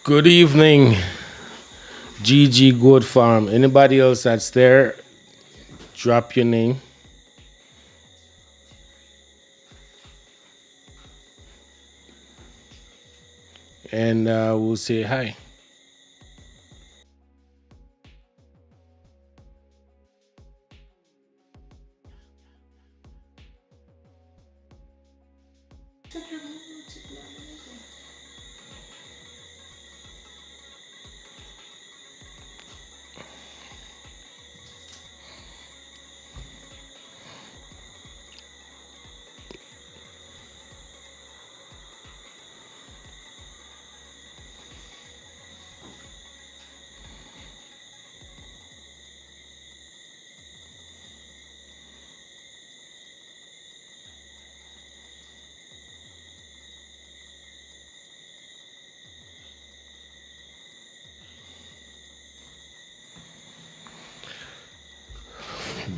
Good evening, GG Goat Farm. Anybody else that's there, drop your name. And we'll say hi.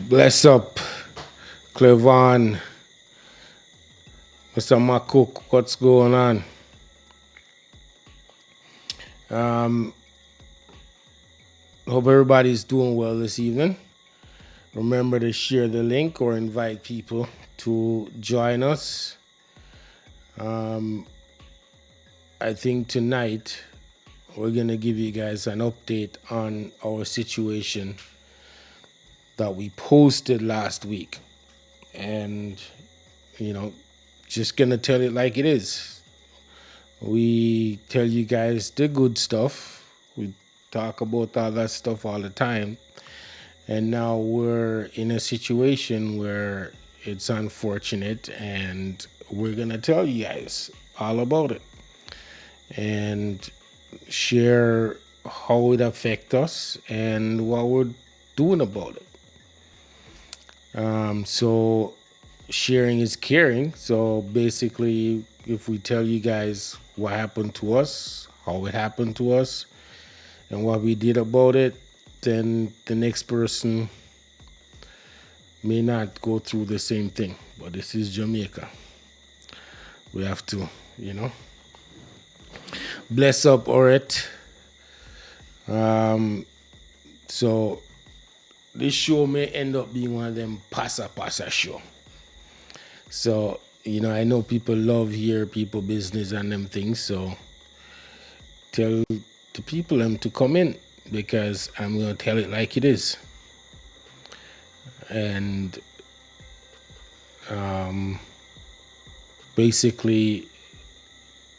Bless up, Clevon, Mr. Makuk. What's going on? Hope everybody's doing well this evening. Remember to share the link or invite people to join us. I think tonight we're going to give you guys an update on our situation that we posted last week. And, you know, just going to tell it like it is. We tell you guys the good stuff. We talk about all that stuff all the time. And now we're in a situation where it's unfortunate, and we're going to tell you guys all about it and share how it affects us and what we're doing about it. So sharing is caring. So basically, if we tell you guys what happened to us, how it happened to us, and what we did about it, then the next person may not go through the same thing. But this is Jamaica. We have to, you know. Bless up, Oret. So this show may end up being one of them pasa show. So, I know people love hear people business and them things. So tell the people them to come in, because I'm gonna tell it like it is. And basically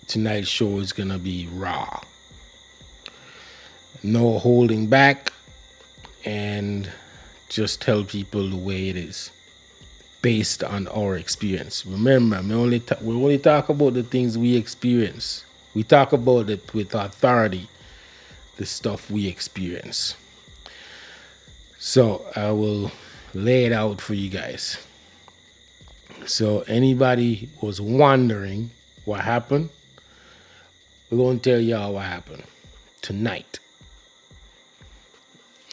tonight's show is gonna be raw. No holding back, and just tell people the way it is based on our experience. Remember, we only talk about the things we experience. We talk about it with authority, the stuff we experience. So I will lay it out for you guys. So anybody was wondering what happened, we're going to tell y'all what happened tonight.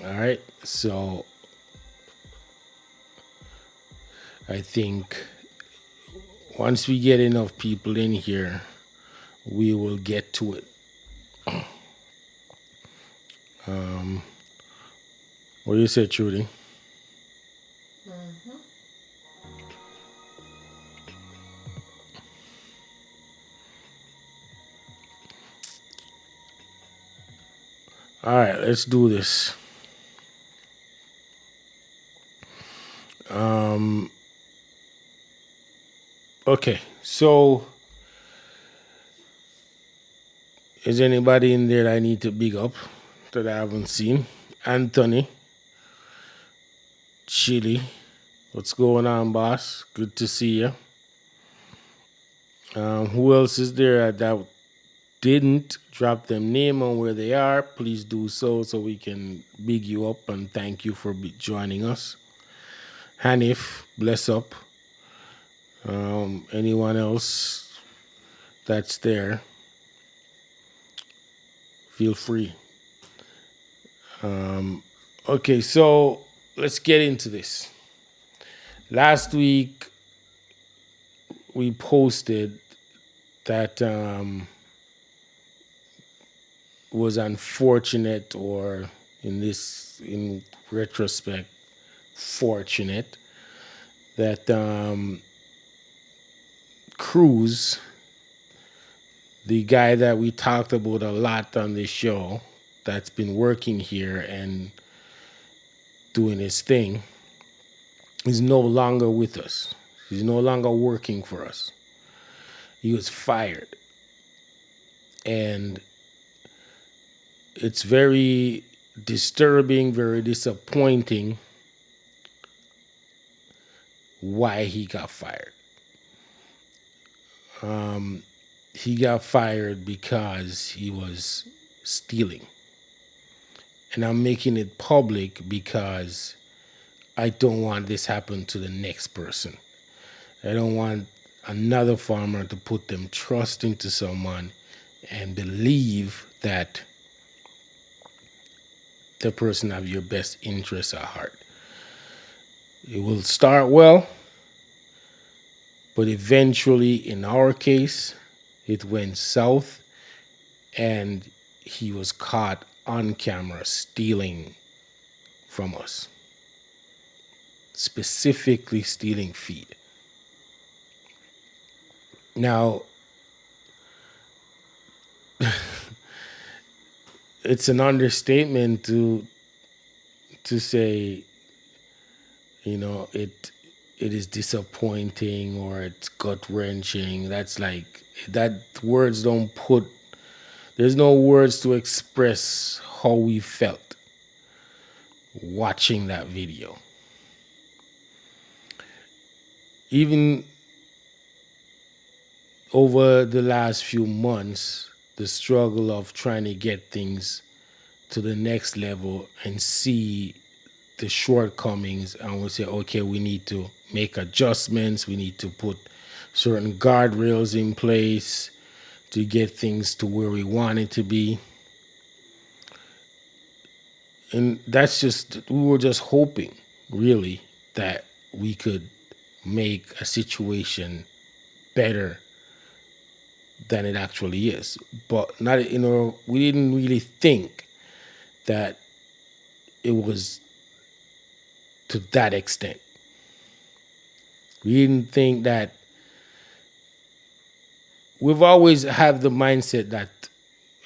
All right. So I think once we get enough people in here, we will get to it. What do you say, Trudy? All right, let's do this. Okay, so is anybody in there that I need to big up that I haven't seen? Anthony, Chili, what's going on, boss? Good to see you. Who else is there that didn't drop them name on where they are? Please do so we can big you up and thank you for joining us. Hanif, bless up. Anyone else that's there, feel free. Okay, so let's get into this. Last week we posted that was unfortunate, or in retrospect, fortunate that Cruz, the guy that we talked about a lot on this show, that's been working here and doing his thing, is no longer with us. He's no longer working for us. He was fired. And it's very disturbing, very disappointing why he got fired. He got fired because he was stealing. And I'm making it public because I don't want this happen to the next person. I don't want another farmer to put them trust into someone and believe that the person have your best interests at heart. It will start well, but eventually, in our case, it went south, and he was caught on camera stealing from us, specifically stealing feed. Now, it's an understatement to say, it is disappointing or it's gut wrenching. That's like that words don't put. There's no words to express how we felt watching that video. Even over the last few months, the struggle of trying to get things to the next level and see the shortcomings, and we say, okay, we need to make adjustments, we need to put certain guardrails in place to get things to where we want it to be. And we were just hoping, really, that we could make a situation better than it actually is. But not, we didn't really think that it was to that extent. We didn't think that. We've always had the mindset that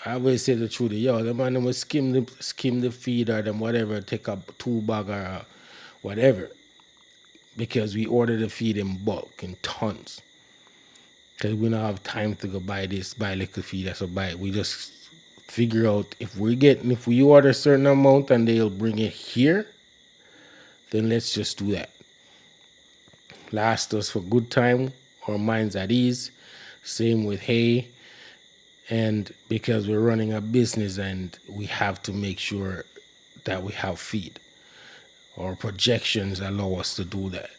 I always say the truth. Yo, the man will skim the feed or them whatever, take up 2 bag or whatever, because we order the feed in bulk in tons. Because we don't have time to go buy little feed. That's what buy it. We just figure out if we order a certain amount and they'll bring it here, then let's just do that. Last us for good time, our minds at ease. Same with hay. And because we're running a business and we have to make sure that we have feed, our projections allow us to do that.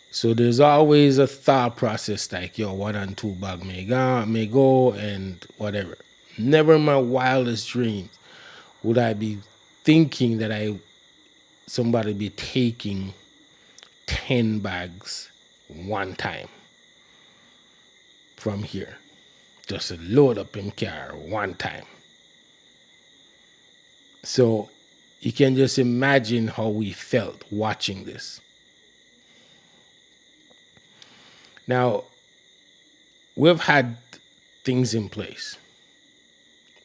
So there's always a thought process like, yo, 1 and 2 bag may go and whatever. Never in my wildest dreams would I be thinking that somebody be taking 10 bags one time from here. Just a load up in car one time. So you can just imagine how we felt watching this. Now, we've had things in place.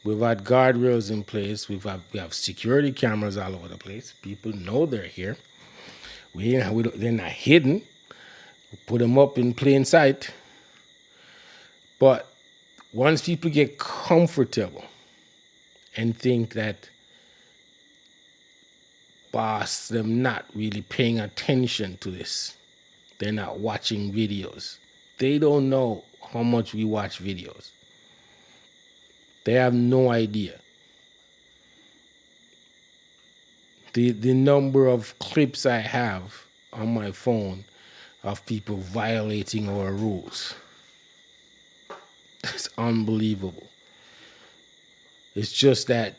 We've had guardrails in place. We have security cameras all over the place. People know they're here. They're not hidden. We put them up in plain sight. But once people get comfortable and think that boss, them not really paying attention to this, they're not watching videos. They don't know how much we watch videos. They have no idea. The number of clips I have on my phone of people violating our rules. It's unbelievable. It's just that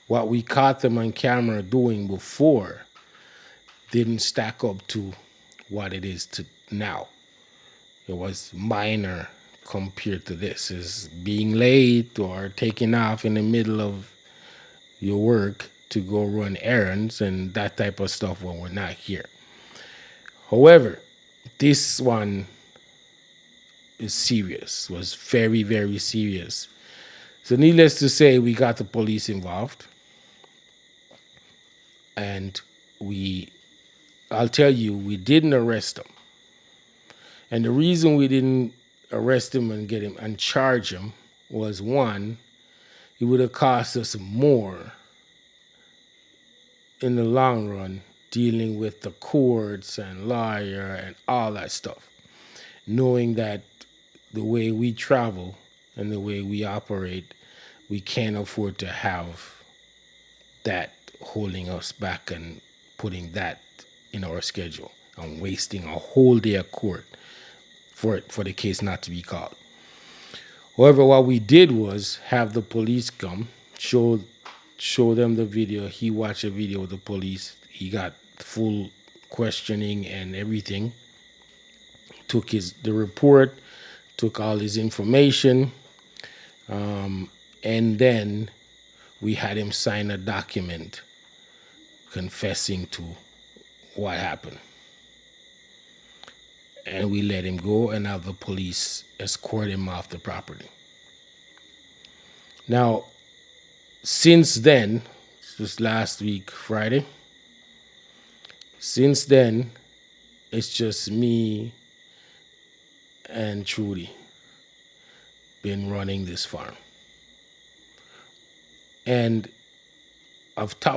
what we caught them on camera doing before didn't stack up to what it is to now. It was minor compared to this is being late or taking off in the middle of your work to go run errands and that type of stuff when we're not here. However, this one is serious, was very, very serious. So, needless to say, we got the police involved, and I'll tell you, we didn't arrest him. And the reason we didn't arrest him and get him and charge him was one, it would have cost us more in the long run dealing with the courts and lawyer and all that stuff. Knowing that the way we travel and the way we operate, we can't afford to have that holding us back and putting that in our schedule and wasting a whole day of court for the case not to be called. However, what we did was have the police come, show them the video. He watched a video with the police. He got full questioning and everything. Took the report, took all his information, and then we had him sign a document confessing to what happened. And we let him go and have the police escort him off the property. Now, since then, just last week, Friday, since then, it's just me and Trudy been running this farm. And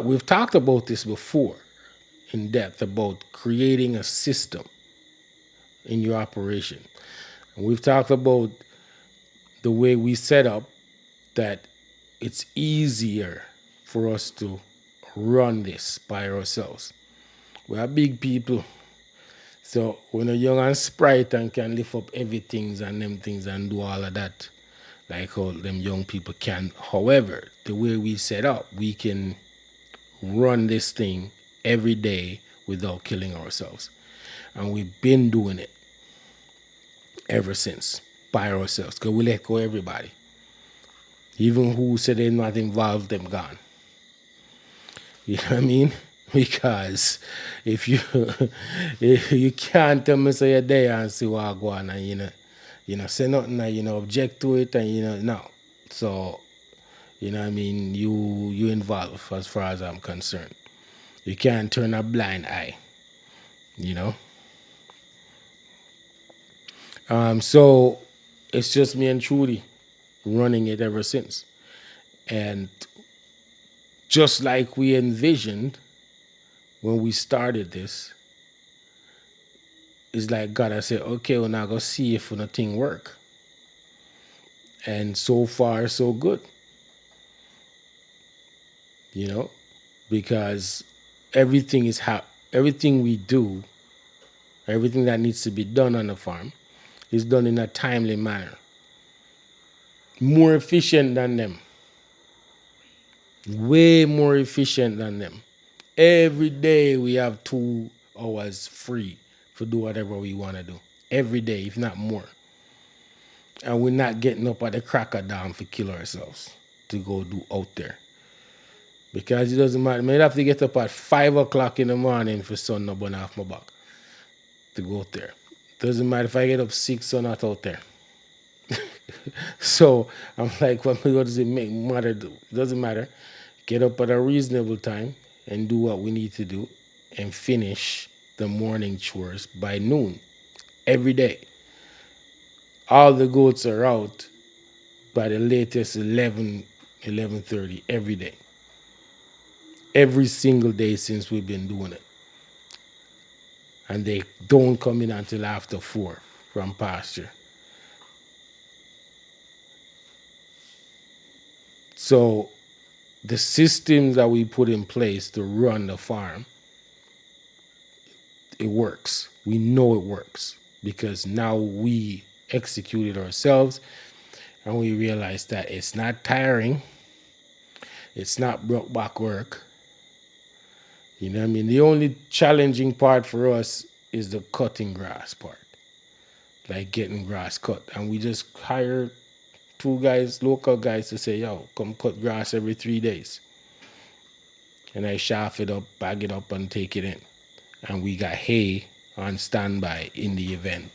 we've talked about this before in depth about creating a system in your operation. And we've talked about the way we set up that it's easier for us to run this by ourselves. We are big people. So when a young and sprite and can lift up everything and them things and do all of that, like how them young people can. However, the way we set up, we can run this thing every day without killing ourselves. And we've been doing it ever since by ourselves because we let go everybody. Even who said they're not involved, them gone. You know what I mean? Because if you can't tell me say you're there and see what I go on and say nothing and object to it and no. So you know what I mean, you involved as far as I'm concerned. You can't turn a blind eye, you know. So it's just me and Trudy running it ever since. And just like we envisioned when we started this, it's like God, I said, okay, we're now go see if nothing work. And so far, so good. Because everything we do, everything that needs to be done on the farm is done in a timely manner. More efficient than them. Way more efficient than them. Every day we have 2 hours free to do whatever we want to do. Every day, if not more. And we're not getting up at the crack of dawn to kill ourselves to go do out there. Because it doesn't matter. I might have to get up at 5 o'clock in the morning for sun to burn off my back to go out there. Doesn't matter if I get up 6 or not out there. So I'm like, what does it matter? It doesn't matter. Get up at a reasonable time and do what we need to do and finish the morning chores by noon every day. All the goats are out by the latest 11:30 every day. Every single day since we've been doing it. And they don't come in until after 4 from pasture. So the systems that we put in place to run the farm, it works. We know it works because now we execute it ourselves and we realize that it's not tiring. It's not broke back work. You know what I mean? The only challenging part for us is the cutting grass part. like getting grass cut. And we just hire two guys, local guys, to say, yo, come cut grass every 3 days. And I shaft it up, bag it up, and take it in. And we got hay on standby in the event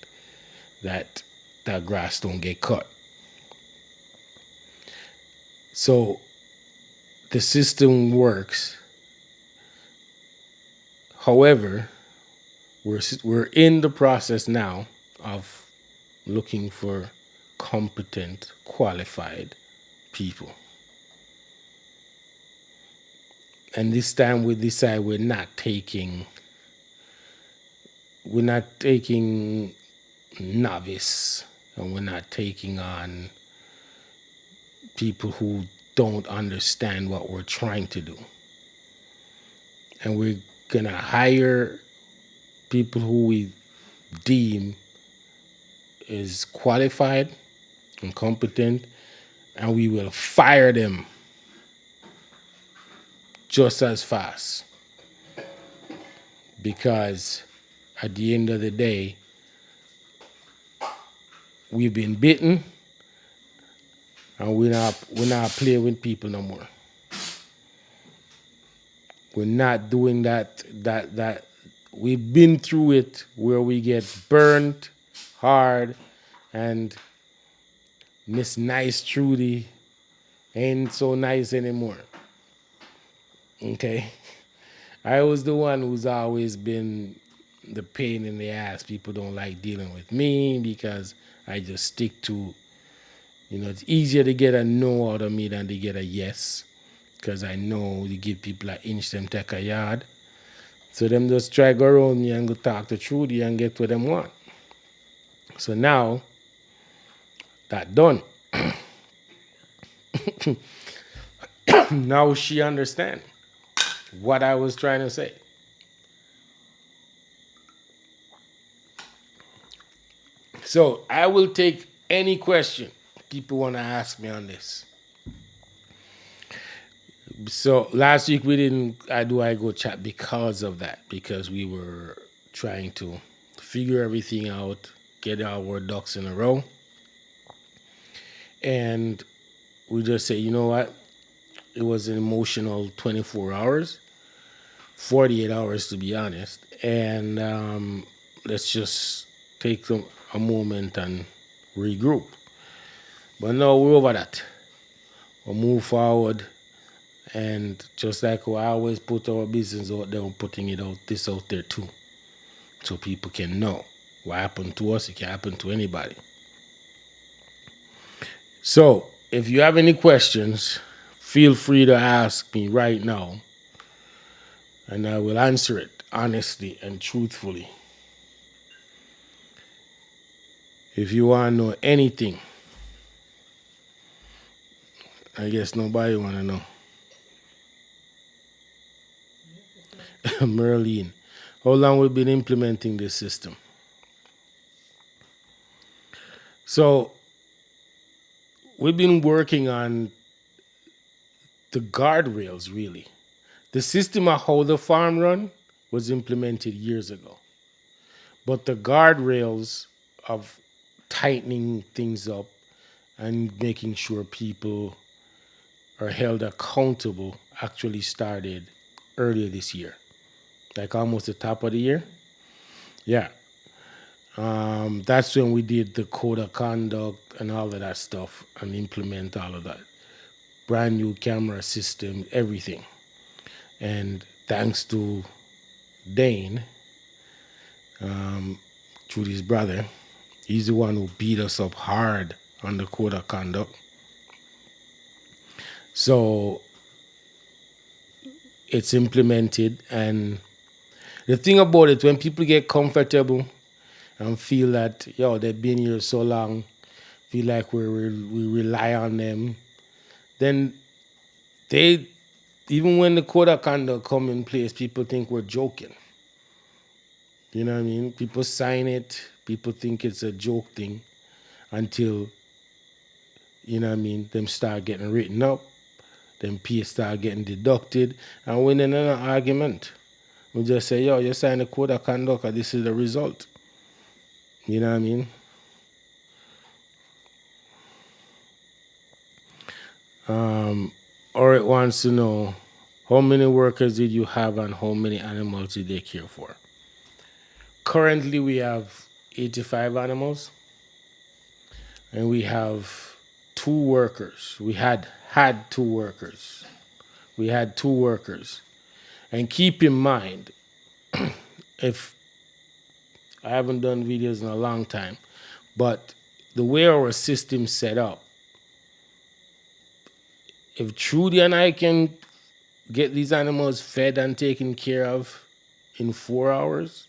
that that grass don't get cut. So the system works. However, we're in the process now of looking for competent, qualified people. And this time we decide we're not taking novice, and we're not taking on people who don't understand what we're trying to do. And we're gonna hire people who we deem is qualified and competent, and we will fire them just as fast, because at the end of the day, we've been bitten, and we're not playing with people no more. We're not doing that. We've been through it where we get burnt hard, and Miss Nice Trudy ain't so nice anymore. Okay? I was the one who's always been the pain in the ass. People don't like dealing with me because I just stick to, it's easier to get a no out of me than to get a yes. Because I know you give people an inch, them take a yard. So them just try go around me and go talk to Trudy and get what them want. So now, that done. Now she understand what I was trying to say. So I will take any question people want to ask me on this. So last week we didn't I go chat because of that, because we were trying to figure everything out, get our ducks in a row. And we just say, you know what? It was an emotional 24 hours, 48 hours to be honest. And let's just take a moment and regroup. But no, we're over that. We'll move forward. And just like I always put our business out there, we're putting this out there too. So people can know what happened to us. It can happen to anybody. So if you have any questions, feel free to ask me right now. And I will answer it honestly and truthfully. If you want to know anything, I guess nobody want to know. Merlene, how long we've been implementing this system? So we've been working on the guardrails, really. The system of how the farm run was implemented years ago. But the guardrails of tightening things up and making sure people are held accountable actually started earlier this year, like almost the top of the year. Yeah. That's when we did the code of conduct and all of that stuff and implement all of that. Brand new camera system, everything. And thanks to Dane, Trudy's brother, he's the one who beat us up hard on the code of conduct. So it's implemented, and the thing about it, when people get comfortable and feel that, they've been here so long, feel like we rely on them, then they, even when the code of conduct come in place, people think we're joking. You know what I mean? People sign it, people think it's a joke thing until, them start getting written up, them pay start getting deducted, and when in an argument, we just say, you signed the code of conduct, and this is the result. You know what I mean? Or it wants to know how many workers did you have and how many animals did they care for. Currently, we have 85 animals and we have two workers. We had two workers. We had two workers. And keep in mind, if I haven't done videos in a long time, but the way our system set up, if Trudy and I can get these animals fed and taken care of in 4 hours,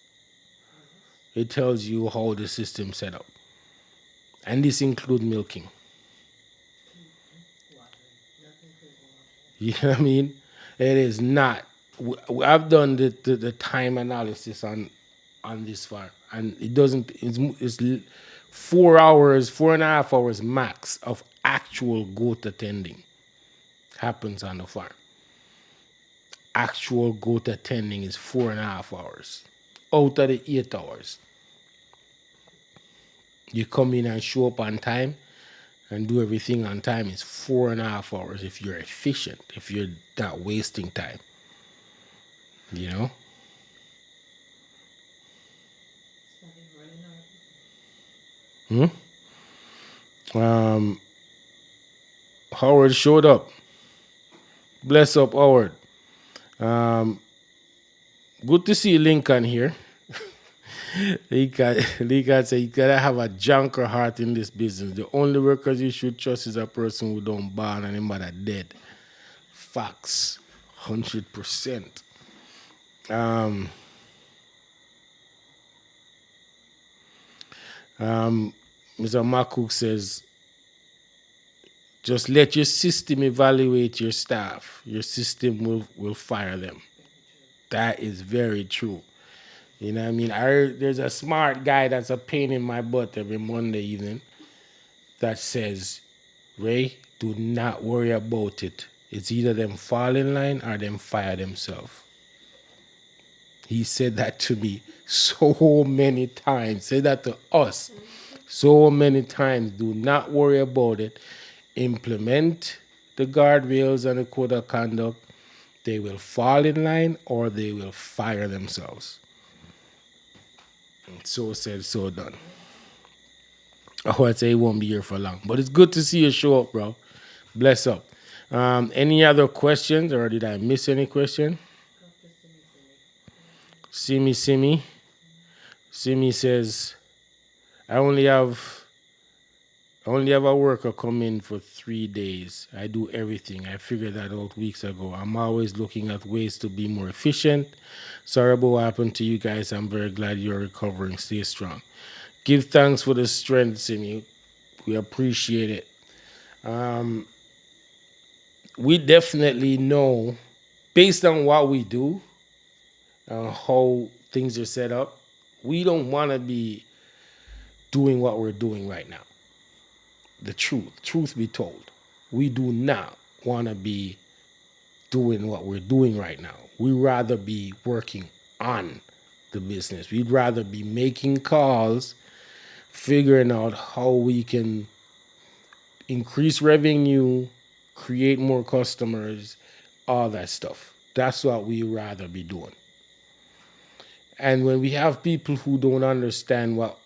it tells you how the system set up. And this includes milking. You know what I mean? It is not. I've done the time analysis on this farm, and it doesn't. It's 4 hours, 4.5 hours max of actual goat attending happens on the farm. Actual goat attending is 4.5 hours out of the 8 hours. You come in and show up on time and do everything on time is 4.5 hours if you're efficient, if you're not wasting time. You know? Hmm? Um, Howard showed up. Bless up, Howard. Um, Good to see Lincoln here. Lincoln said you gotta have a junker heart in this business. The only workers you should trust is a person who don't born and him mother dead. Facts. 100%. Um, Mr. Makuk says, just let your system evaluate your staff. Your system will fire them. That is very true. You know what I mean? There's a smart guy that's a pain in my butt every Monday evening that says, Ray, do not worry about it. It's either them fall in line or them fire themselves. He said that to me so many times. Said that to us so many times. Do not worry about it. Implement the guardrails and the code of conduct. They will fall in line or they will fire themselves. So said, so done. Oh, I'd say he won't be here for long. But it's good to see you show up, bro. Bless up. Any other questions or did I miss any question? Simi Simi. Simi says, I only have a worker come in for 3 days. I do everything. I figured that out weeks ago. I'm always looking at ways to be more efficient. Sorry about what happened to you guys. I'm very glad you're recovering. Stay strong. Give thanks for the strength, Simi. We appreciate it. We definitely know, based on what we do, how things are set up, we don't want to be doing what we're doing right now. The truth be told, we do not want to be doing what we're doing right now. We'd rather be working on the business. We'd rather be making calls, figuring out how we can increase revenue, create more customers, all that stuff. That's what we rather be doing. And when we have people who don't understand what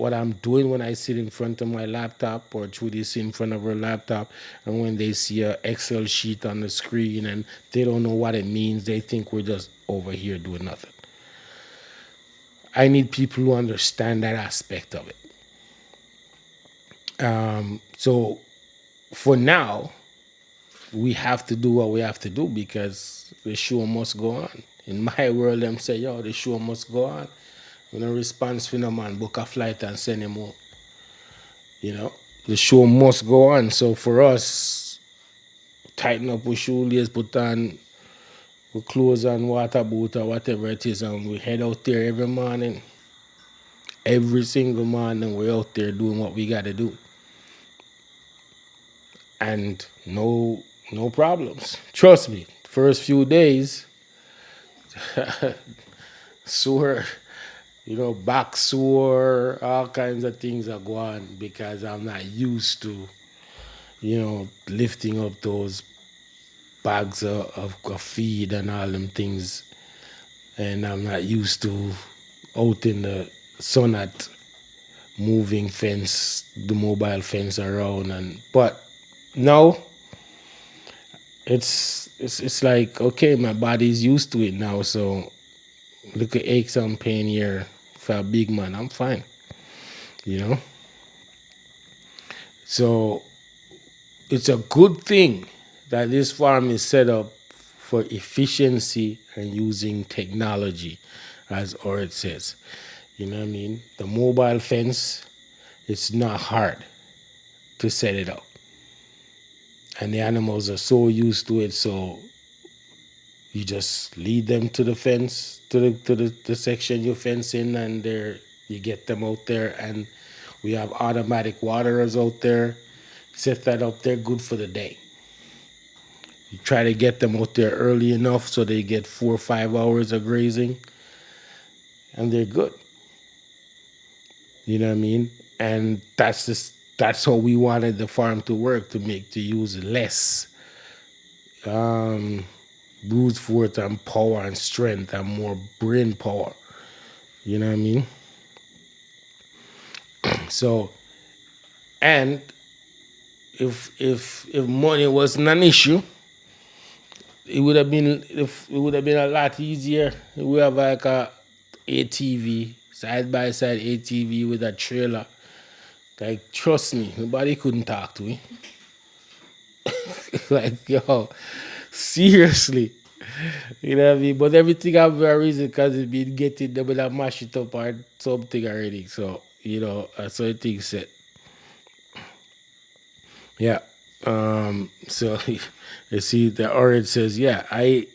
I'm doing when I sit in front of my laptop or Judy sit in front of her laptop, and when they see a Excel sheet on the screen and they don't know what it means, they think we're just over here doing nothing. I need people who understand that aspect of it. So for now, we have to do what we have to do because the show must go on. In my world, them say, yo, the show must go on. When a response for no man, book a flight and send him home. You know, the show must go on. So for us, tighten up our shoelaces, put on our clothes and water boot or whatever it is, and we head out there every morning. Every single morning, we're out there doing what we got to do. And no problems. Trust me, first few days, sore, back sore, all kinds of things are going because I'm not used to lifting up those bags of feed and all them things. And I'm not used to out in the sun at moving fence, the mobile fence around. And but now it's like, okay, my body's used to it now. So look at aches and pain here for a big man. I'm fine, you know. So it's a good thing that this farm is set up for efficiency and using technology, as Ored says. You know what I mean? The mobile fence, it's not hard to set it up. And the animals are so used to it, so you just lead them to the fence, the section you fence in, and you get them out there. And we have automatic waterers out there. Set that up, they're good for the day. You try to get them out there early enough so they get 4 or 5 hours of grazing, and they're good. You know what I mean? And that's how we wanted the farm to work, to use less um, brute force and power and strength and more brain power. You know what I mean? So, and if money wasn't an issue, it would have been a lot easier. We have like a ATV, side by side ATV with a trailer. Like, trust me, nobody couldn't talk to me. Like, yo, seriously. You know what I mean? But everything have a reason, because it been getting them with a mash it up or something already. So, that's what things said. Yeah. So you see, the orange says, yeah, I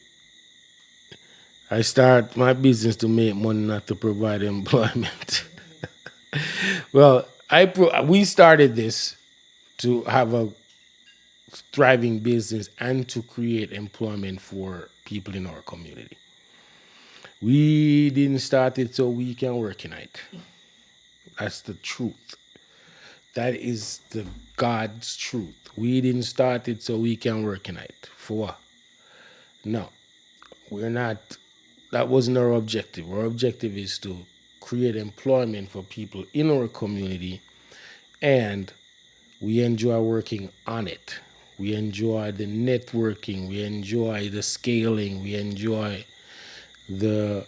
start my business to make money, not to provide employment. Well, we started this to have a thriving business and to create employment for people in our community. We didn't start it so we can work in it. That's the truth. That is the God's truth. We didn't start it so we can work in it. For what? No, we're not. That wasn't our objective. Our objective is to create employment for people in our community, and we enjoy working on it. We enjoy the networking. We enjoy the scaling. We enjoy the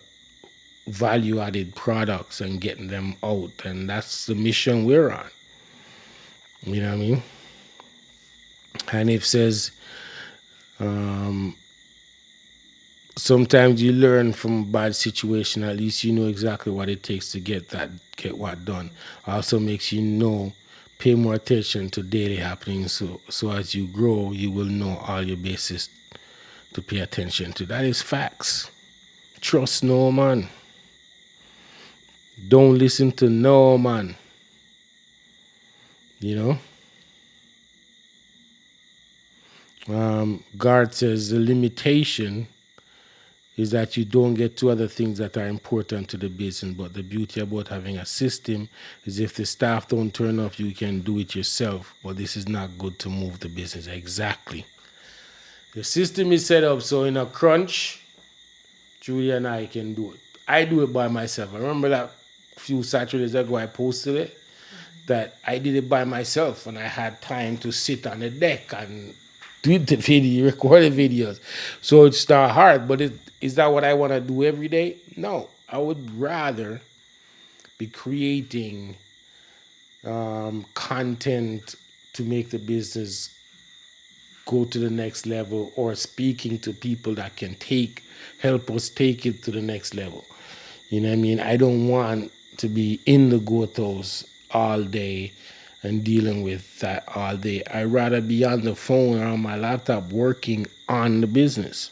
value added products and getting them out. And that's the mission we're on. You know what I mean? And it says, sometimes you learn from a bad situation. At least you know exactly what it takes to get what done. Also makes you pay more attention to daily happenings. So as you grow, you will know all your bases to pay attention to. That is facts. Trust no man. Don't listen to no man. You know. Guard says the limitation is that you don't get to other things that are important to the business. But the beauty about having a system is if the staff don't turn up, you can do it yourself. But this is not good to move the business. Exactly. The system is set up so in a crunch, Julia and I can do it. I do it by myself. I remember that a few Saturdays ago I posted it, that I did it by myself and I had time to sit on the deck and do the video, record the videos. So it's not hard, but is that what I want to do every day? No. I would rather be creating content to make the business go to the next level, or speaking to people that can help us take it to the next level. You know what I mean? I don't want to be in the goat house all day and dealing with that all day. I'd rather be on the phone or on my laptop working on the business.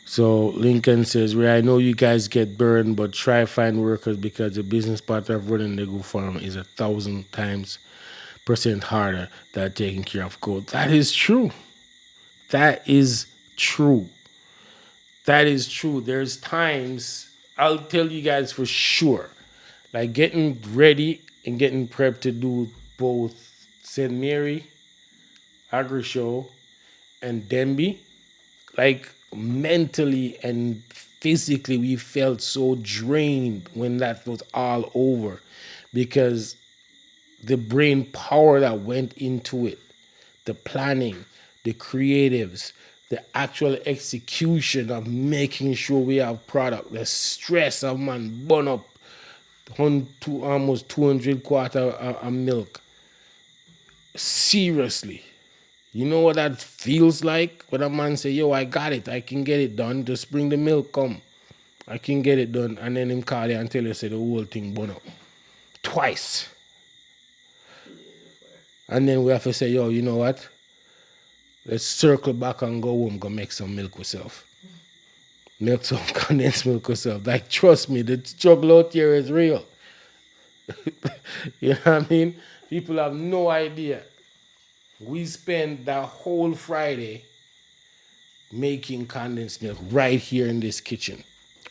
So Lincoln says, "Where I know you guys get burned, but try find workers because the business part of running the goat farm is 1,000% harder than taking care of goat." That is true. That is true. That is true. There's times. I'll tell you guys for sure. Like getting ready and getting prepped to do both St. Mary, Agri Show, and Demby. Like mentally and physically, we felt so drained when that was all over because the brain power that went into it, the planning, the creatives, the actual execution of making sure we have product, the stress of man burn up almost 200 quarter of milk. Seriously. You know what that feels like? When a man say, yo, I got it. I can get it done. Just bring the milk, come. I can get it done. And then him call you and tell you, say, the whole thing burn up. Twice. And then we have to say, yo, you know what? Let's circle back and go home, go make some milk yourself. Milk some condensed milk yourself. Like, trust me, the struggle out here is real. You know what I mean? People have no idea. We spent that whole Friday making condensed milk right here in this kitchen.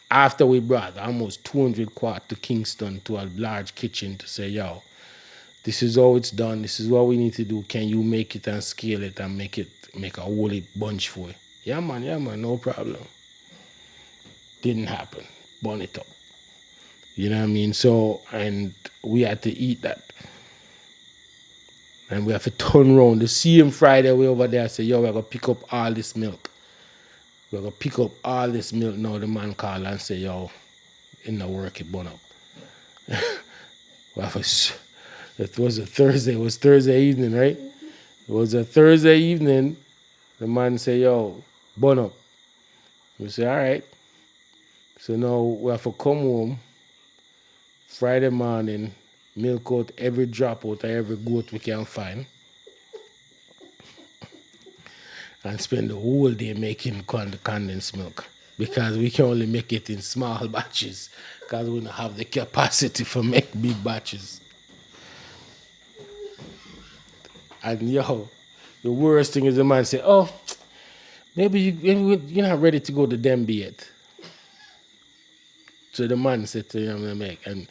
After we brought almost 200 quart to Kingston to a large kitchen to say, yo, this is how it's done. This is what we need to do. Can you make it and scale it and make a whole bunch for it? Yeah, man, no problem. Didn't happen. Burn it up. You know what I mean? So, and we had to eat that. And we have to turn around. The same Friday we over there say, yo, we're going to pick up all this milk. We're going to pick up all this milk. Now the man call and say, yo, in the work it burn up. Well, it was a Thursday. It was Thursday evening, right? It was a Thursday evening. The man say, yo, burn up. We say, all right. So now we have to come home Friday morning, milk out every drop out of every goat we can find, and spend the whole day making condensed milk because we can only make it in small batches because we don't have the capacity for make big batches. And yo, the worst thing is the man say, "Oh, maybe you're not ready to go to Denby yet." So the man said to him, "Make and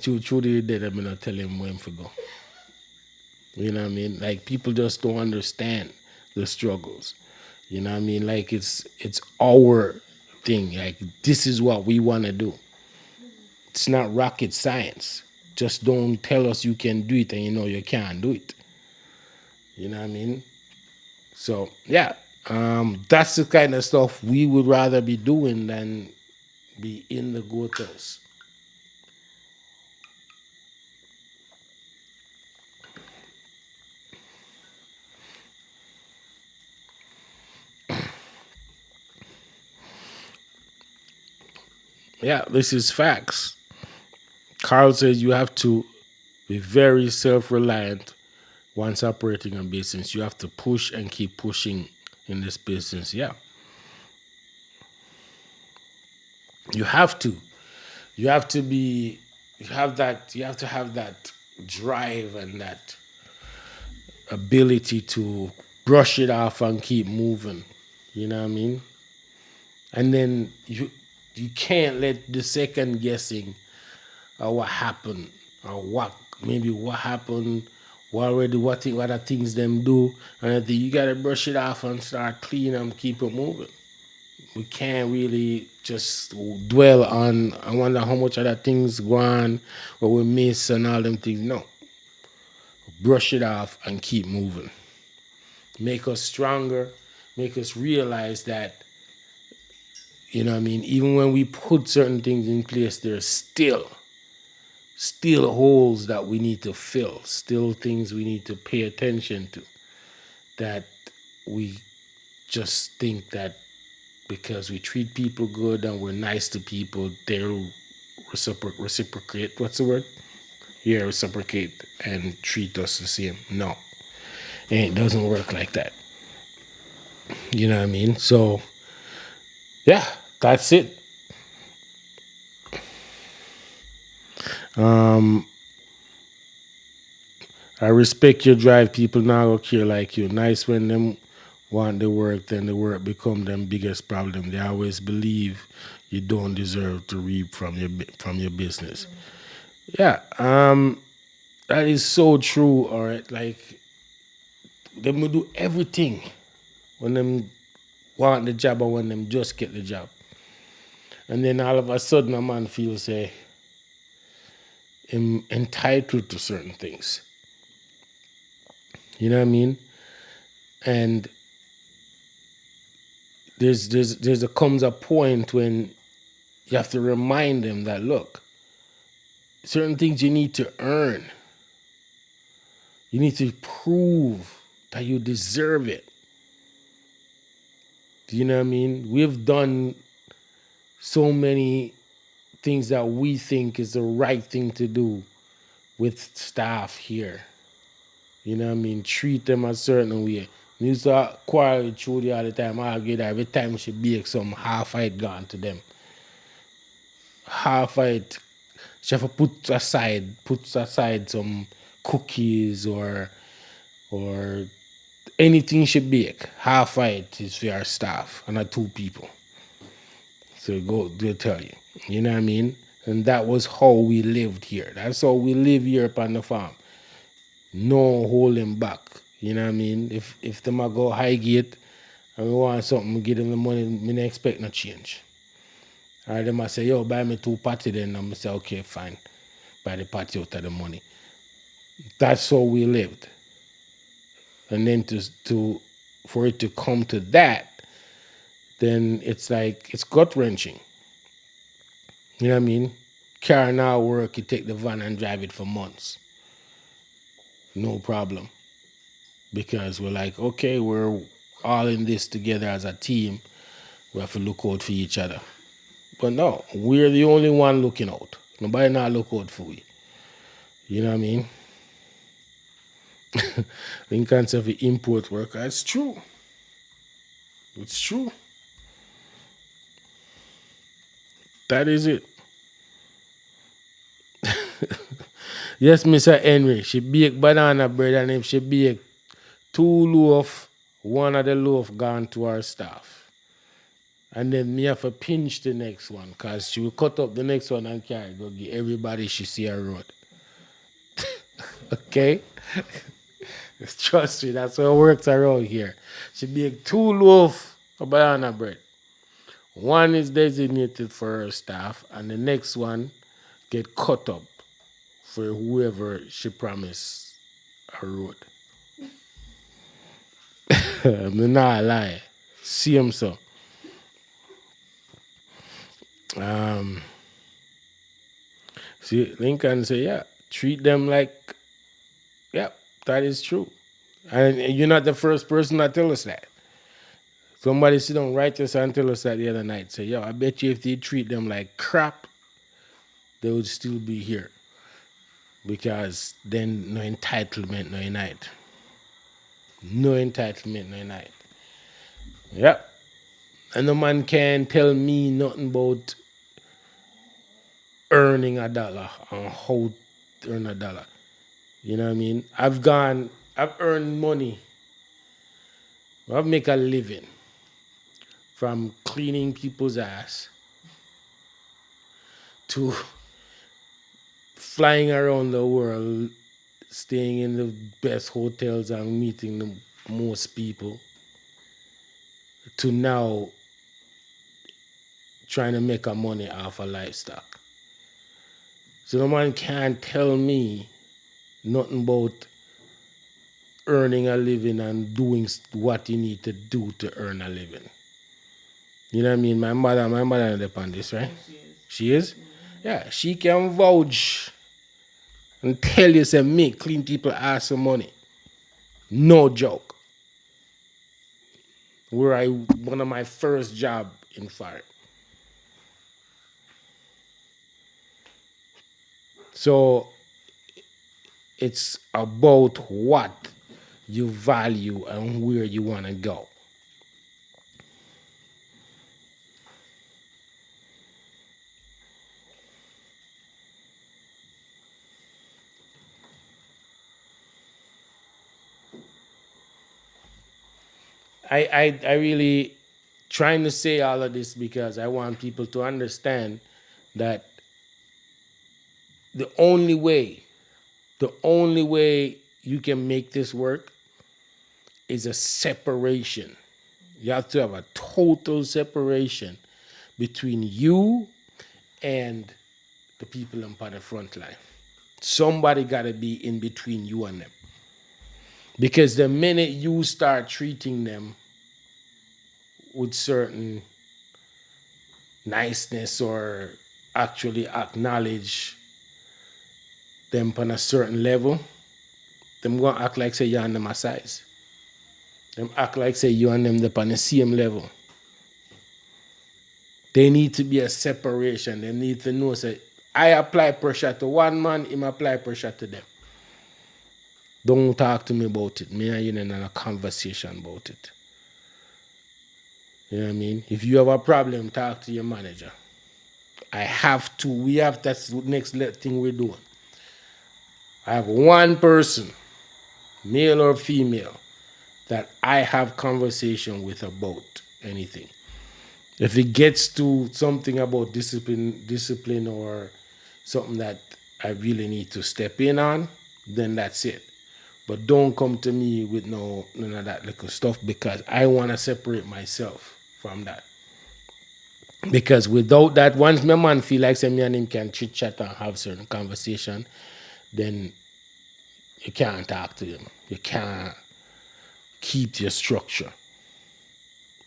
truly did. I'm gonna tell him when to go." You know what I mean? Like people just don't understand the struggles. You know what I mean? Like it's our thing. Like this is what we want to do. It's not rocket science. Just don't tell us you can do it and you know you can't do it. You know what I mean? So yeah, that's the kind of stuff we would rather be doing than be in the goat house. Yeah, this is facts. Carl says you have to be very self-reliant once operating a business. You have to push and keep pushing in this business. Yeah, you have to. You have to be. You have that. You have to have that drive and that ability to brush it off and keep moving. You know what I mean? And then you can't let the second guessing or what happened or what happened, what are things them do, and I think you gotta brush it off and start clean and keep it moving. We can't really just dwell on I wonder how much other things go on what we miss and all them things. No. Brush it off and keep moving. Make us stronger, make us realize that, you know what I mean, even when we put certain things in place, there's still holes that we need to fill, still things we need to pay attention to. That we just think that because we treat people good and we're nice to people, they'll reciprocate. What's the word? Yeah, reciprocate and treat us the same. No, and it doesn't work like that. You know what I mean? So, yeah, that's it. Um, I respect your drive. People now go care like you. Nice when them want the work, then the work become them biggest problem. They always believe you don't deserve to reap from your business. Yeah, that is so true. All right, like them will do everything when them want the job or when them just get the job, and then all of a sudden a man feels him entitled to certain things. You know what I mean? And there comes a point when you have to remind them that look, certain things you need to earn. You need to prove that you deserve it. Do you know what I mean? We've done so many things that we think is the right thing to do with staff here. You know what I mean? Treat them a certain way. We used to quarrel with Trudy all the time, argue that every time she bake some half it gone to them. Half it she have to put aside some cookies or anything she bake. Half of it is for our staff and our two people. So they'll tell you. You know what I mean? And that was how we lived here. That's how we live here upon the farm. No holding back. You know what I mean? If them a go high gate and we want something, we give them the money, we don't expect no change. Or them a say, yo, buy me two patty then. And I say, okay, fine. Buy the patty out of the money. That's how we lived. And then to for it to come to that, then it's like it's gut wrenching. You know what I mean? Car now work, you take the van and drive it for months. No problem. Because we're like, okay, we're all in this together as a team. We have to look out for each other. But no, we're the only one looking out. Nobody not look out for we. You know what I mean? In terms of the import worker, it's true. It's true. That is it. Yes, Mr. Henry, she bake banana bread and if she bake two loaf, one of the loaf gone to our staff. And then me have to pinch the next one because she will cut up the next one and carry go give everybody she see her road. Okay? Trust me, that's how it works around here. She bake two loaf of banana bread. One is designated for her staff and the next one get cut up for whoever she promised a road. Me not lie. See him so. Um, See, Lincoln say, yeah, treat them like, yeah, that is true. And you're not the first person to tell us that. Somebody sit down, write us and tell us that the other night. Say, yo, I bet you if they treat them like crap, they would still be here. Because then no entitlement, no unite. No entitlement, no unite. Yeah. And the man can't tell me nothing about earning a dollar and how to earn a dollar. You know what I mean? I've earned money. I've make a living from cleaning people's ass to flying around the world, staying in the best hotels and meeting the most people, to now trying to make a money off of livestock. So no man can't tell me nothing about earning a living and doing what you need to do to earn a living. You know what I mean? My mother depend on this, right? She is? Yeah, she can vouch and tell you, say, me clean people ask for money. No joke. Where one of my first job in fire. So it's about what you value and where you want to go. I really trying to say all of this because I want people to understand that the only way, the only way you can make this work is a separation. You have to have a total separation between you and the people on the front line. Somebody got to be in between you and them. Because the minute you start treating them with certain niceness or actually acknowledge them on a certain level, them gonna act like say you're on them a size. Them act like say you and them on the same level. They need to be a separation. They need to know say I apply pressure to one man, him apply pressure to them. Don't talk to me about it. Me and you in a conversation about it. You know what I mean? If you have a problem, talk to your manager. That's the next thing we're doing. I have one person, male or female, that I have conversation with about anything. If it gets to something about discipline or something that I really need to step in on, then that's it. But don't come to me with none of that little stuff because I want to separate myself from that. Because without that, once my man feel like say me and him can chit chat and have certain conversation, then you can't talk to him. You can't keep your structure.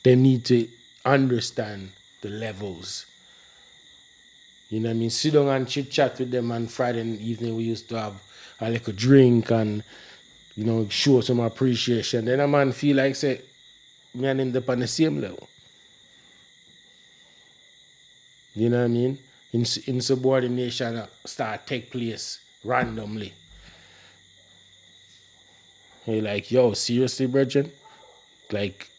They need to understand the levels. You know what I mean? Sit down and chit chat with them on Friday evening. We used to have a little drink and, show some appreciation. Then a man feel like say, me and him up on the same level. You know what I mean? Insubordination start take place randomly. You're like, yo, seriously, brethren? Like,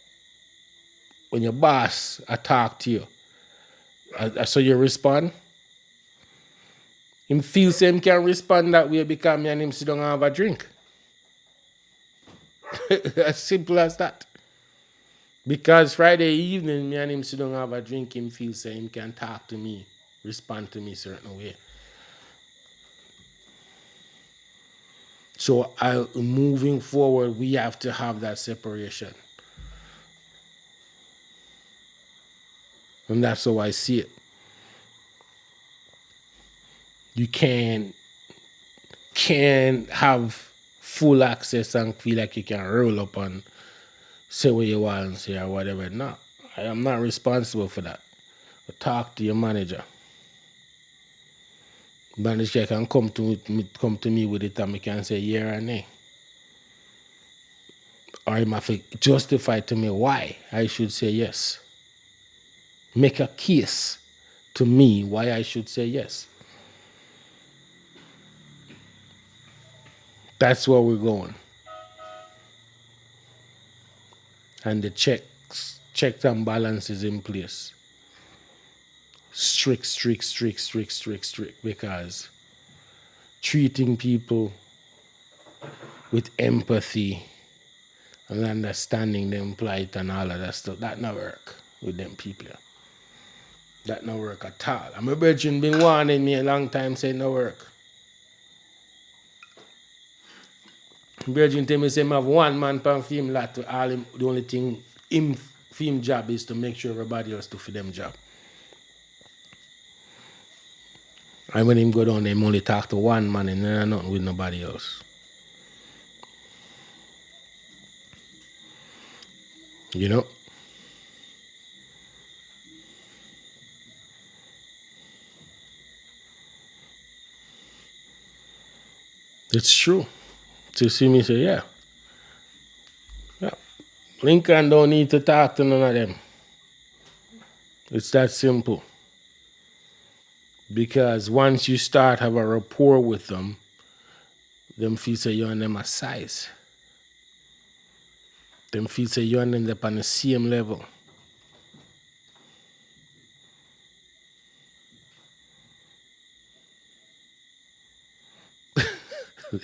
when your boss talk to you, so you respond? Him feel same can respond that way because me and him sit down and have a drink. As simple as that. Because Friday evening, me and him sit down and have a drink, him feel say him can talk to me, respond to me certain way. So moving forward, we have to have that separation. And that's how I see it. You can have full access and feel like you can roll up and say what you want and say or whatever. No, I am not responsible for that. But talk to your manager. Manager can come to me with it and I can say yeah or nay. Or he might justify to me why I should say yes. Make a case to me why I should say yes. That's where we're going. And the checks and balances in place. Strict. Because treating people with empathy and understanding them plight and all of that stuff, that not work with them people. That not work at all. And my brethren been warning me a long time saying no work. Brethren tell me say I have one man per film lot to all him, the only thing him film job is to make sure everybody else do for them job. And when him go down, him only talk to one man and then nothing with nobody else. You know? It's true. To see me say, yeah. Lincoln don't need to talk to none of them. It's that simple. Because once you start have a rapport with them feel say you and them a size. Them feel say you and them they're on the same level.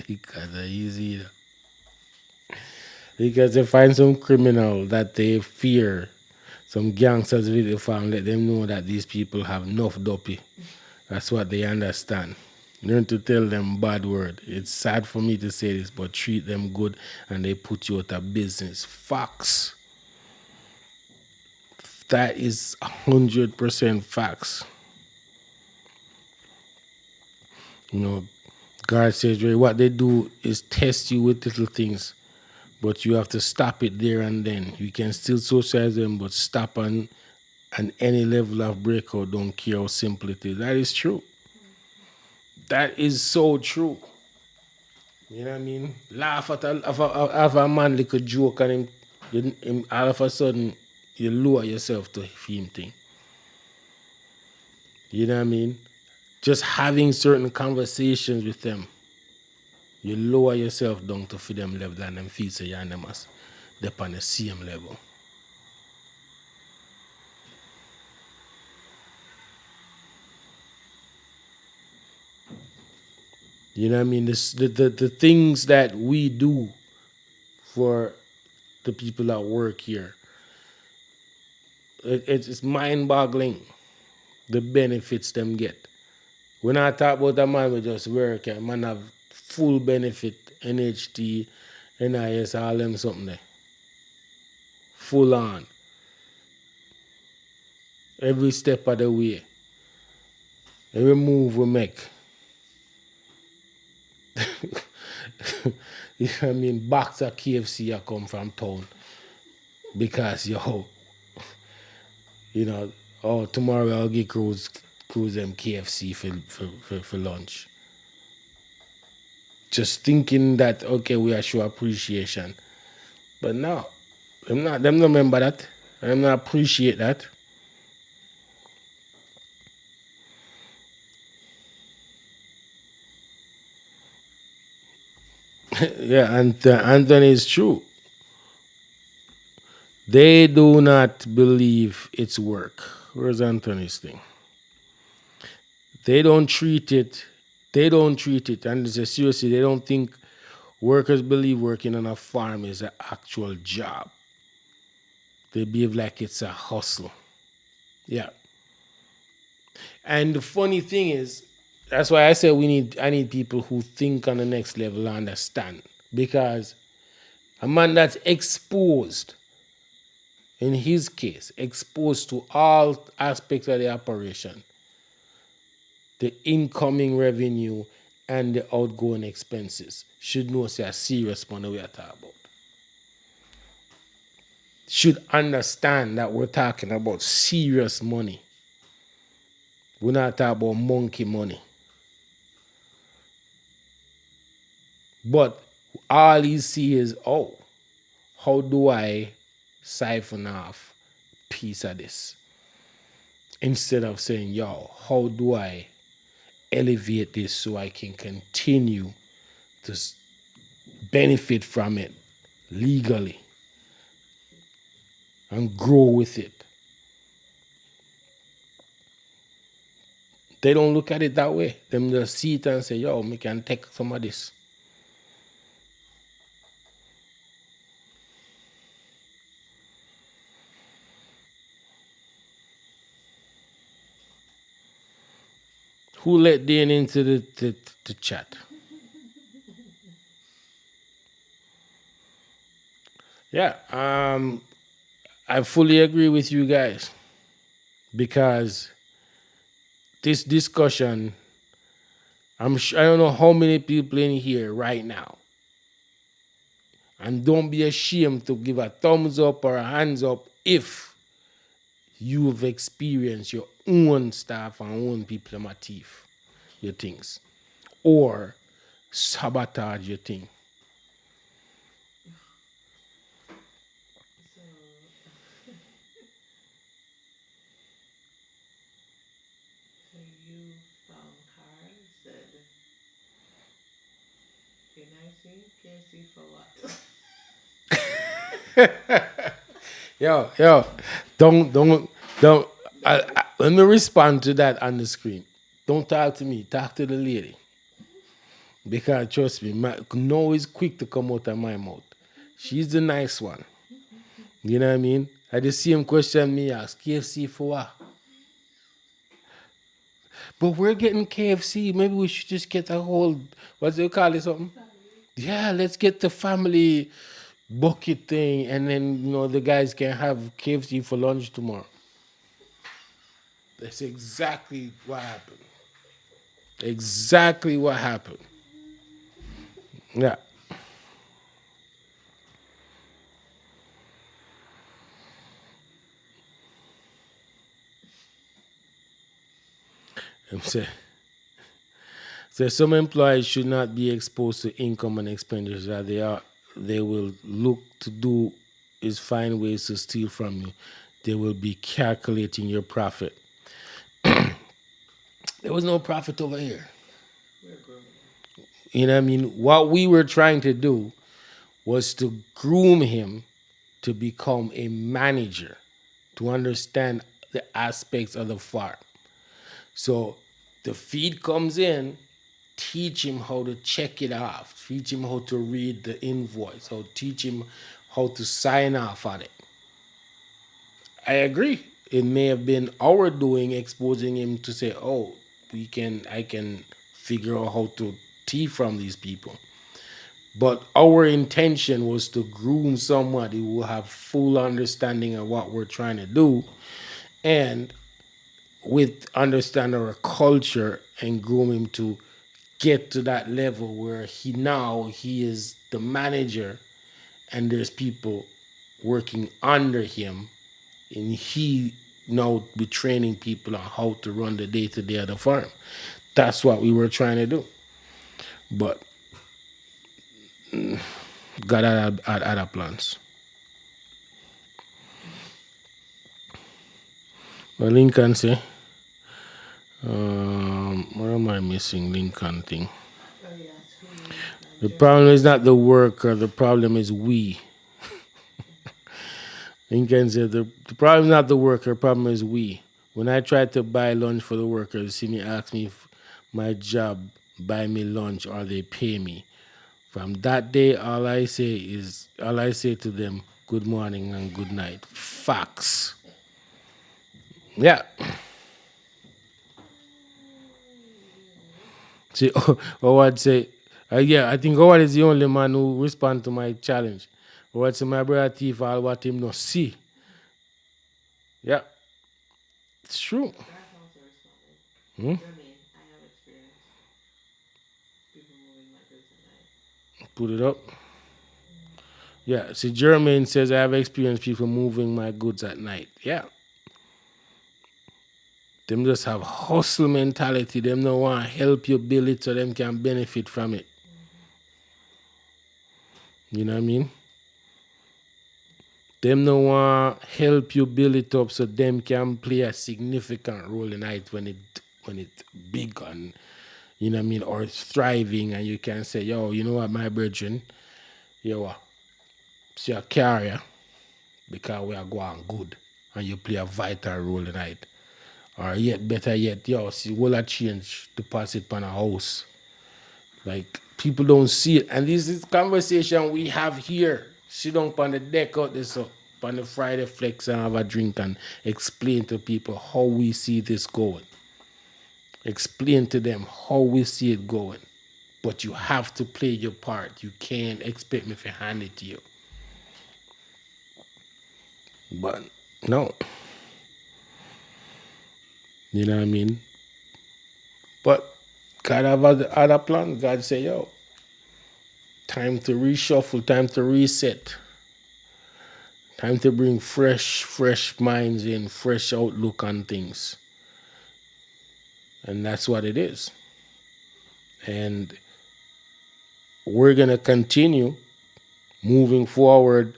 Because it's easy. because they find some criminal that they fear, some gangsters with the farm, let them know that these people have enough dopey. That's what they understand. Learn to tell them bad word. It's sad for me to say this, but treat them good and they put you out of business. Facts. That is 100% facts. You know, God says, "Ray, what they do is test you with little things, but you have to stop it there and then. You can still socialize them, but stop on any level of breakout. Don't care how simple it is." That is true. That is so true. You know what I mean? Laugh at a man like a joke and him all of a sudden you lower yourself to him thing. You know what I mean? Just having certain conversations with them, you lower yourself down to for them level and them feel so you're them as they're on the same level. You know what I mean? The things that we do for the people that work here, it's mind boggling the benefits them get. When I talk about a man we just work, a man have full benefit, NHT, NIS, all them something there. Full on. Every step of the way. Every move we make. You know what I mean? Box of KFC I come from town. Because you know, oh tomorrow I'll get cruise them KFC for lunch. Just thinking that okay we are show appreciation. But no. Them not remember that. Them not appreciate that. Yeah, and Anthony is true. They do not believe it's work. Where's Anthony's thing? They don't treat it. They don't treat it, and it's a seriously. They don't think workers believe working on a farm is an actual job. They behave like it's a hustle. Yeah, and the funny thing is, that's why I say I need people who think on the next level and understand because a man that's exposed in his case, exposed to all aspects of the operation, the incoming revenue and the outgoing expenses, should know say a serious money we are talking about. Should understand that we're talking about serious money. We're not talking about monkey money. But all he see is, oh, how do I siphon off a piece of this? Instead of saying, yo, how do I elevate this so I can continue to benefit from it legally and grow with it. They don't look at it that way. Them just see it and say, yo, we can take some of this. Who let Dane into the chat? Yeah, I fully agree with you guys because this discussion, I don't know how many people in here right now, and don't be ashamed to give a thumbs up or a hands up if you've experienced your own staff and own people in my teeth, your things, or sabotage your thing. So you found Carl said, can I see? Can I see for what? Yo, don't. Let me respond to that on the screen. Don't talk to me. Talk to the lady. Because trust me, my no is quick to come out of my mouth. She's the nice one. You know what I mean? I just see him question me, ask KFC for what? But we're getting KFC. Maybe we should just get a whole, what's it call it, something? Yeah, let's get the family bucket thing, and then the guys can have KFC for lunch tomorrow. That's exactly what happened. Exactly what happened. Yeah. I'm saying. So some employees should not be exposed to income and expenditures that they will look to do is find ways to steal from you. They will be calculating your profit. There was no profit over here. We're grooming him. You know what I mean? What we were trying to do was to groom him to become a manager, to understand the aspects of the farm. So the feed comes in, teach him how to check it off, teach him how to read the invoice, or teach him how to sign off on it. I agree. It may have been our doing, exposing him to say, "Oh, I can figure out how to tea from these people." But our intention was to groom somebody who will have full understanding of what we're trying to do, and with understand our culture, and groom him to get to that level where he is the manager, and there's people working under him, and he now be training people on how to run the day to day of the farm. That's what we were trying to do. But God had other plans. Well, Lincoln say, where am I missing Lincoln thing? Oh yes, who The German problem is said. not the worker, the problem is we. Lincoln said, the problem is not the worker, the problem is we. When I tried to buy lunch for the workers, see me ask me if my job buy me lunch or they pay me. From that day, all I say to them, good morning and good night. Facts. Yeah. See, Howard say, yeah, I think Howard is the only man who respond to my challenge. Howard say, my brother thief all what him no see. Yeah, it's true. Garth also responded. Hmm? Germaine, I have experience. People moving my goods at night. Put it up. Yeah, see, Jermaine says, I have experienced people moving my goods at night. Yeah, them just have hustle mentality. Them no want to help you build it so them can benefit from it. You know what I mean? Them no want help you build it up so them can play a significant role in it when it big, and you know what I mean, or it's thriving, and you can say, yo, you know what, my brethren, yo, see a carrier because we are going good, and you play a vital role in it. Or yet better yet, yo, see, will I change deposit on a house? Like people don't see it, and this is conversation we have here. Sit down on the deck out this up on the Friday flex and have a drink and explain to people how we see this going. Explain to them how we see it going. But you have to play your part. You can't expect me to hand it to you. But no, you know what I mean. But God have other plan. God say, yo, time to reshuffle, time to reset. Time to bring fresh minds in, fresh outlook on things. And that's what it is. And we're going to continue moving forward,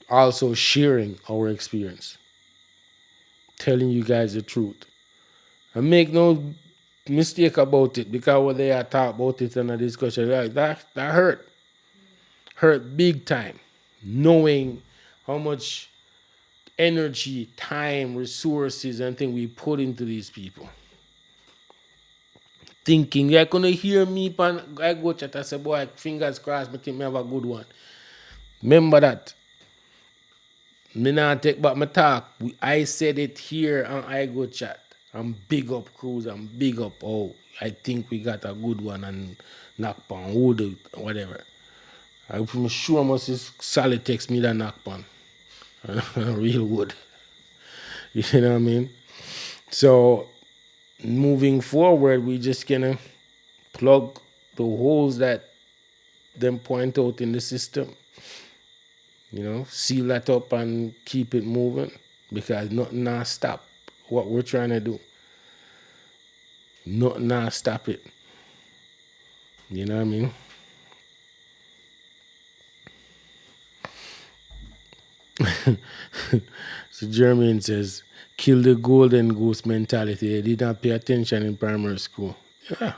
also sharing our experience, telling you guys the truth. And make no mistake about it, because when they are talk about it in a discussion, that hurt. Hurt big time. Knowing how much energy, time, resources, and thing we put into these people. thinking. You're gonna hear me pan I go chat. I say, boy, fingers crossed, me think me have a good one. Remember that. Me not take back my talk. I said it here on I go chat. I'm big up Cruz. I'm big up. Oh, I think we got a good one and knock pan wood whatever. I'm sure must is solid text me that knock pan. Real wood. You know what I mean? So moving forward, we just gonna plug the holes that them point out in the system. Seal that up and keep it moving because nothing not stop what we're trying to do. Nothing not stop it. You know what I mean? So Jermaine says, kill the golden goose mentality. They did not pay attention in primary school. Yeah.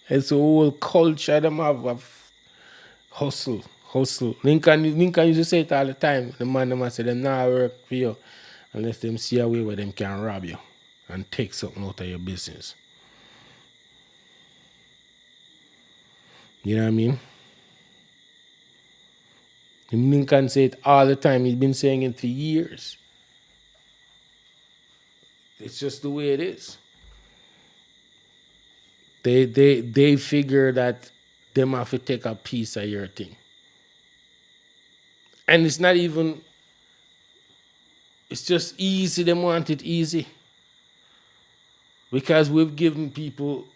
It's a whole culture them have of hustle, hustle. Lincoln used to say it all the time. The man them say them not work for you unless them see a way where them can rob you and take something out of your business. You know what I mean? Lincoln say it all the time. He's been saying it for years. It's just the way it is. They figure that them have to take a piece of your thing. And it's not even, it's just easy. They want it easy. Because we've given people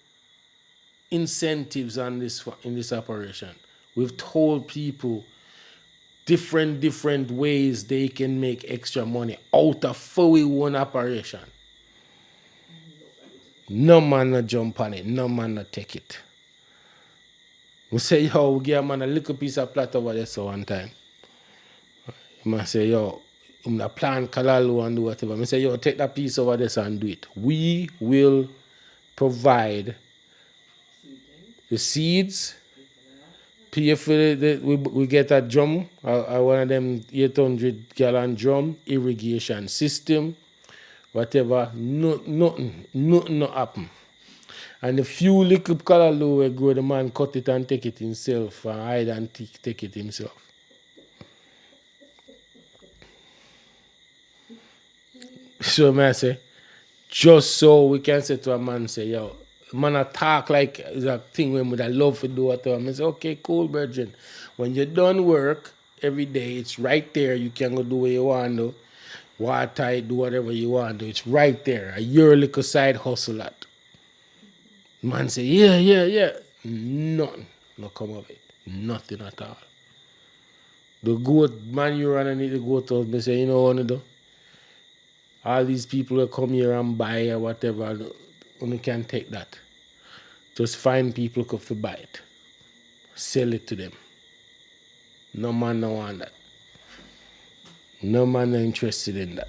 incentives on this in this operation. We've told people different ways they can make extra money out of fully one operation. No man no jump on it. No man no take it. We say, yo, we give a man a little piece of plot over there so one time. He must say, yo, I'm gonna plant kalalu and do whatever. I say, yo, take that piece over there and do it. We will provide the seeds, pay for we get a drum, one of them 800-gallon drum, irrigation system, whatever, nothing no happen. And the few little kalalu we grow, the man cut it and take it himself and hide and take it himself. So man say, just so we can say to a man, say, yo, man a talk like it's a thing when we love to do whatever. I say, okay, cool, virgin. When you're done work every day, it's right there. You can go do what you want to. Water it, do whatever you want to. It's right there. Your little side hustle at. Man say, yeah. Nothing. No come of it. Nothing at all. The goat man you run underneath the goat house, they say, you know what to do? All these people that come here and buy or whatever, you can take that. Just find people who can buy it. Sell it to them. No man no want that. No man no interested in that.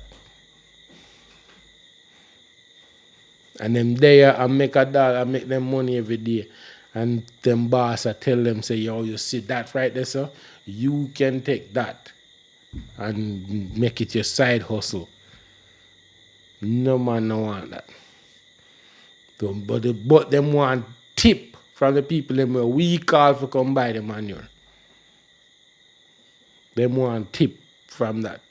And them there and make a dollar and make them money every day. And them boss I tell them, say, yo, you see that right there, sir? You can take that and make it your side hustle. No man no want that. So, but them want tip from the people them where we call for come buy the manure. Them want tip from that.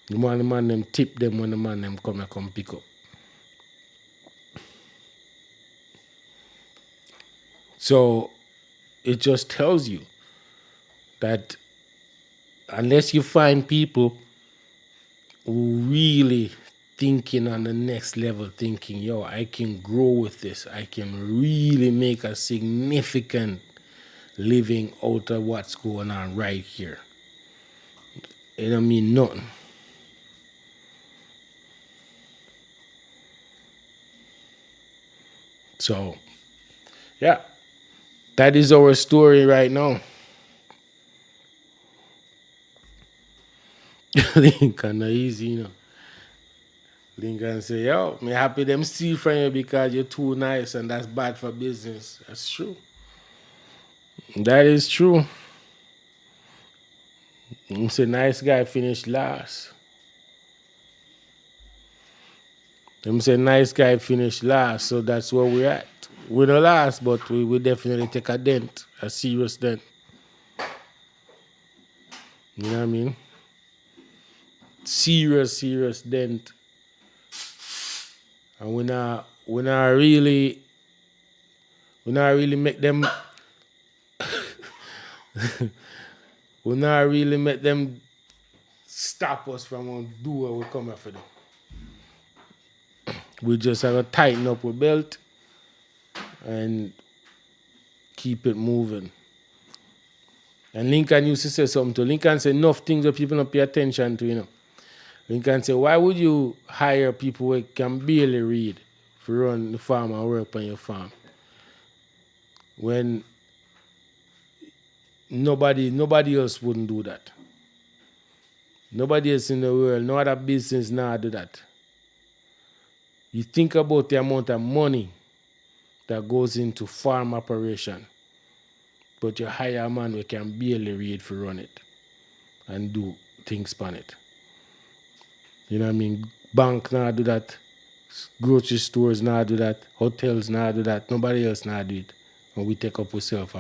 The man them tip them when the man them come pick up. So it just tells you that unless you find people who really thinking on the next level, thinking, yo, I can grow with this, I can really make a significant living out of what's going on right here. It don't mean nothing. So, yeah, that is our story right now. Lincoln, not easy, you know. Lincoln say, yo, me happy them steal from you because you're too nice and that's bad for business. That's true. That is true. You say nice guy finished last. Them say nice guy finished last, so that's where we're at. We don't last, but we will definitely take a dent, a serious dent. You know what I mean? Serious dent. And we not really make them we not really make them stop us from do what we come after them. We just have to tighten up our belt and keep it moving. And Lincoln used to say something to Lincoln said enough things that people don't pay attention to. Lincoln said, why would you hire people who can barely read to run the farm and work on your farm? When nobody else wouldn't do that. Nobody else in the world, no other business now do that. You think about the amount of money that goes into farm operation, but you hire a man who can barely read for run it and do things on it. You know what I mean? Bank now do that, grocery stores now do that, hotels now do that. Nobody else now do it. And we take up ourselves.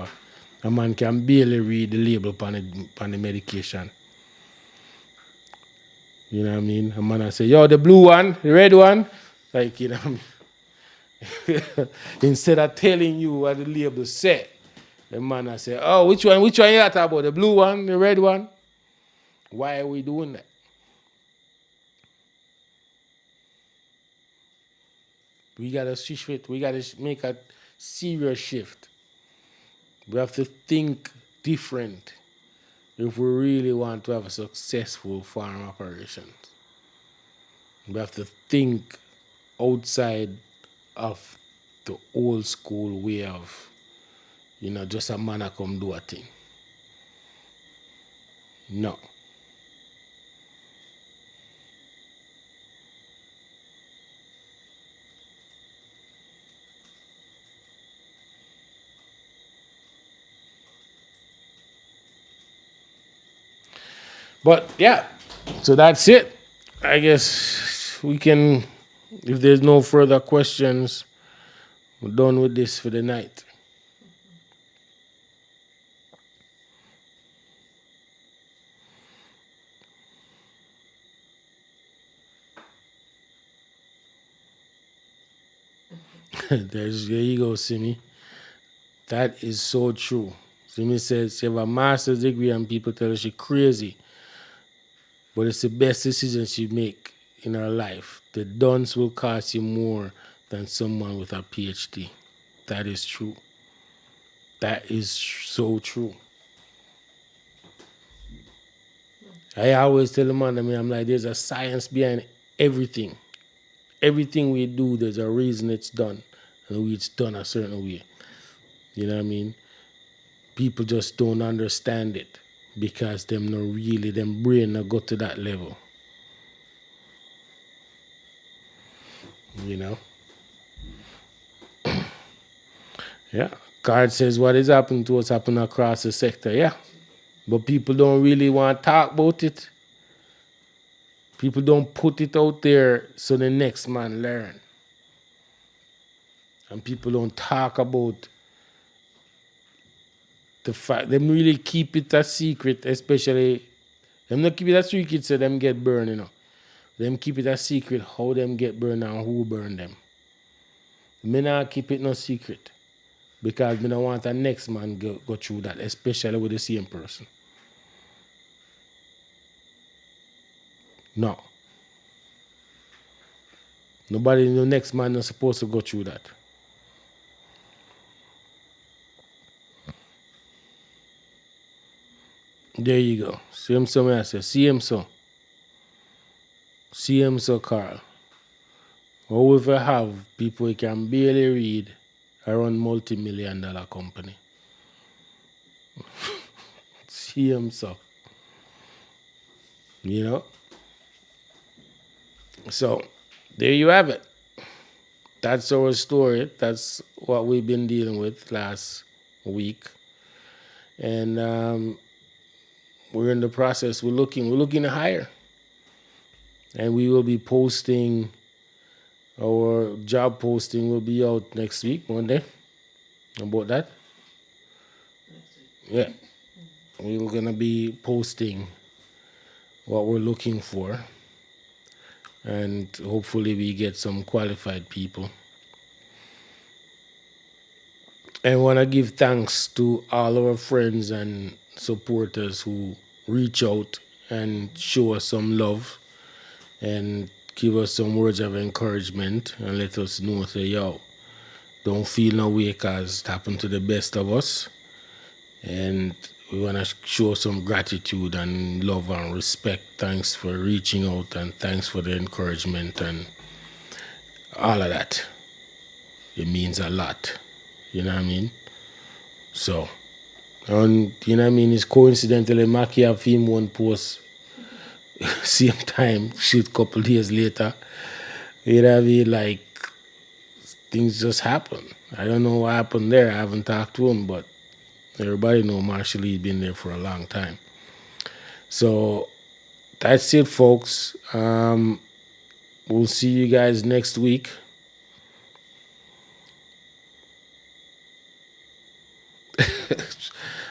A man can barely read the label on the medication. You know what I mean? A man I say, yo, the blue one, the red one. Like, you know what I mean? Instead of telling you what the label say, the man I say, oh, which one you talking about? The blue one, the red one? Why are we doing that? We gotta switch it. We gotta make a serious shift. We have to think different if we really want to have a successful farm operation. We have to think outside of the old school way of, just a man a come do a thing. No. But yeah, so that's it. I guess we can, if there's no further questions, we're done with this for the night. There you go, Simi. That is so true. Simi says she have a master's degree and people tell her she's crazy, but it's the best decision she make in her life. The dunce will cost you more than someone with a PhD. That is true. That is so true. I always tell the man, I'm like, there's a science behind everything. Everything we do, there's a reason it's done, and it's done a certain way. You know what I mean? People just don't understand it because them brain not go to that level. You know? Yeah. Card says what is happening to us happen across the sector. Yeah. But people don't really want to talk about it. People don't put it out there so the next man learn. And people don't talk about the fact them really keep it a secret, especially them not keep it a secret so them get burned. Them keep it a secret how them get burned and who burn them. Me not keep it no secret because me don't want the next man go through that, especially with the same person. No. Nobody, the next man is supposed to go through that. There you go. See him so, I say, see him so. See him so, Carl. Or if I have people who can barely read around multi-million-dollar company. See him so. You know? So, there you have it. That's our story. That's what we've been dealing with last week. And we're in the process. We're looking to hire. And we will be posting Our job posting will be out next week, Monday. About that. next week. Yeah. We're gonna be posting what we're looking for, and hopefully we get some qualified people. I want to give thanks to all our friends and supporters who reach out and show us some love and give us some words of encouragement and let us know, say, yo, don't feel no way because it happened to the best of us. And we want to show some gratitude and love and respect. Thanks for reaching out and thanks for the encouragement and all of that. It means a lot. You know what I mean? So, and you know what I mean? It's coincidentally Mackie have him one post same time, shoot couple days later. You know what I mean? Like things just happen. I don't know what happened there. I haven't talked to him, but everybody know Marshall Lee been there for a long time. So that's it, folks. We'll see you guys next week.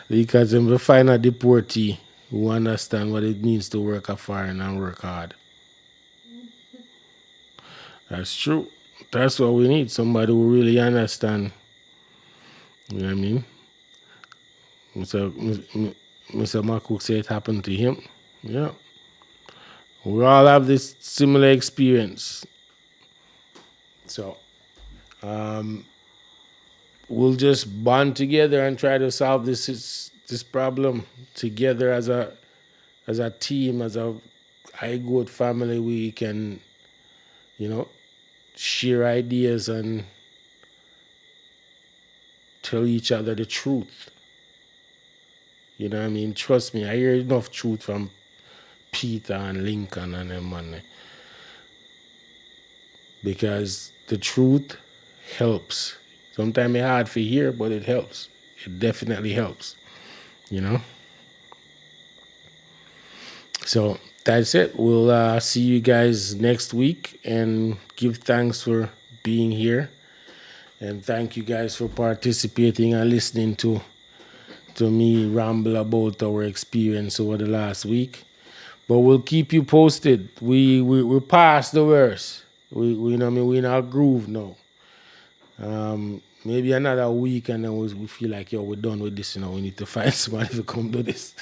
Because I'm the final deportee who understand what it means to work a foreign and work hard. That's true. That's what we need. Somebody who really understand. You know what I mean? Mr. Makuk said it happened to him. Yeah. We all have this similar experience. So we'll just bond together and try to solve this problem together as a team, as a iGoat family. We can, you know, share ideas and tell each other the truth. You know what I mean? Trust me, I hear enough truth from Peter and Lincoln and them man, because the truth helps. Sometimes it's hard to hear, but it helps. It definitely helps. You know. So that's it. We'll see you guys next week and give thanks for being here. And thank you guys for participating and listening to me ramble about our experience over the last week. But we'll keep you posted. We're past the worst. We you know what I mean, we're in our groove now. Maybe another week and then we feel like, yo, we're done with this, we need to find somebody to come do this.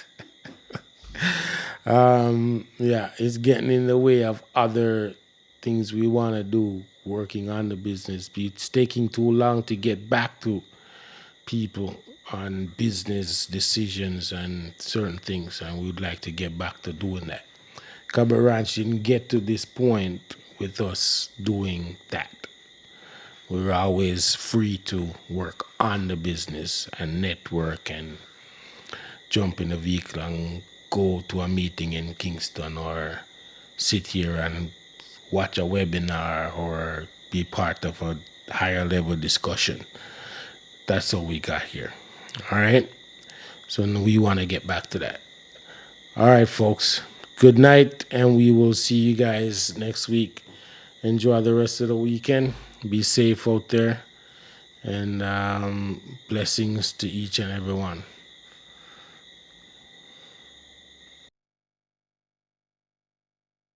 Yeah, it's getting in the way of other things we want to do, working on the business. It's taking too long to get back to people on business decisions and certain things, and we'd like to get back to doing that. Cabo Ranch didn't get to this point with us doing that. We were always free to work on the business and network and jump in a vehicle and go to a meeting in Kingston or sit here and watch a webinar or be part of a higher level discussion. That's all we got here. All right. So we want to get back to that. All right, folks. Good night, and we will see you guys next week. Enjoy the rest of the weekend. Be safe out there, and blessings to each and every one.